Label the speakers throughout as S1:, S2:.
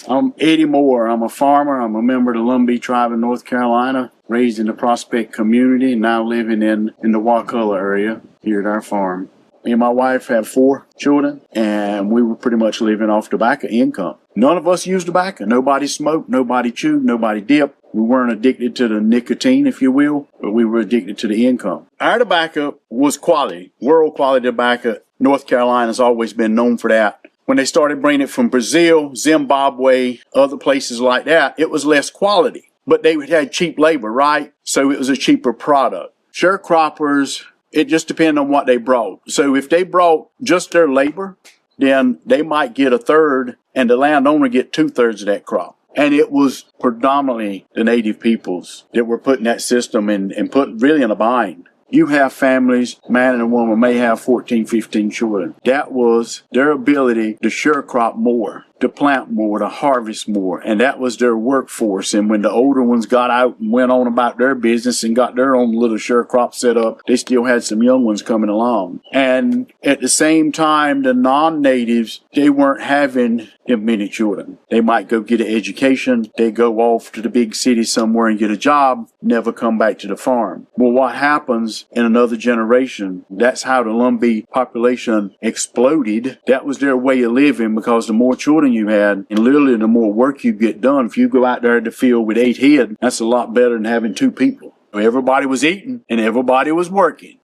S1: I'm Eddie Moore. I'm a farmer. I'm a member of the Lumbee tribe in North Carolina, raised in the Prospect community, now living in the Wakulla area here at our farm. Me and my wife have 4 children, and we were pretty much living off tobacco income. None of us used tobacco. Nobody smoked, nobody chewed, nobody dipped. We weren't addicted to the nicotine, if you will, but we were addicted to the income. Our tobacco was quality, world quality tobacco. North Carolina's always been known for that. When they started bringing it from Brazil, Zimbabwe, other places like that, it was less quality. But they had cheap labor, right? So it was a cheaper product. Sharecroppers, it just depended on what they brought. So if they brought just their labor, then they might get 1/3 and the landowner get 2/3 of that crop. And it was predominantly the native peoples that were putting that system and put really in a bind. You have families, man and a woman may have 14, 15 children. That was their ability to sharecrop more, to plant more, to harvest more. And that was their workforce. And when the older ones got out and went on about their business and got their own little sharecrop set up, they still had some young ones coming along. And at the same time, the non-natives, they weren't having many children. They might go get an education. They go off to the big city somewhere and get a job, never come back to the farm. Well, what happens in another generation? That's how the Lumbee population exploded. That was their way of living, because the more children you had, and literally the more work you get done. If you go out there in the field with 8 head, that's a lot better than having 2 people. Everybody was eating and everybody was working.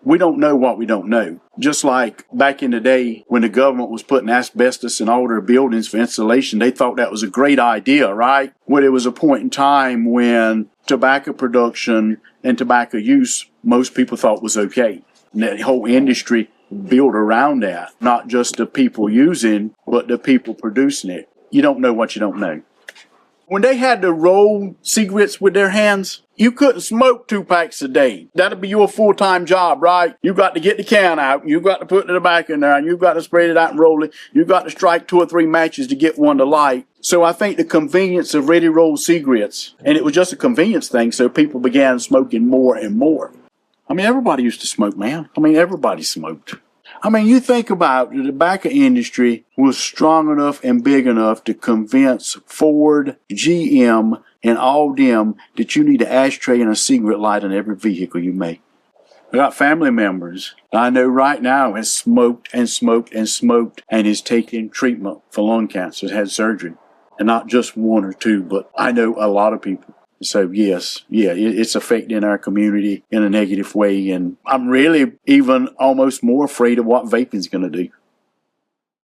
S1: We don't know what we don't know. Just like back in the day when the government was putting asbestos in all their buildings for insulation, they thought that was a great idea, right? Well, there was a point in time when tobacco production and tobacco use, most people thought was okay. And that whole industry built around that. Not just the people using, but the people producing it. You don't know what you don't know. When they had to roll cigarettes with their hands, you couldn't smoke 2 packs a day. That'd be your full-time job, right? You got to get the can out, you got to put the tobacco in there, and you got to spread it out and roll it. You got to strike 2 or 3 matches to get one to light. So I think the convenience of ready-rolled cigarettes, and it was just a convenience thing, so people began smoking more and more. I mean, everybody used to smoke, man. I mean, everybody smoked. I mean, you think about the tobacco industry was strong enough and big enough to convince Ford, GM, and all them that you need an ashtray and a cigarette lighter in every vehicle you make. I got family members I know right now has smoked and smoked and smoked and is taking treatment for lung cancer, has had surgery. And not just 1 or 2, but I know a lot of people. So yes, it's affecting our community in a negative way. And I'm really even almost more afraid of what vaping's going to do.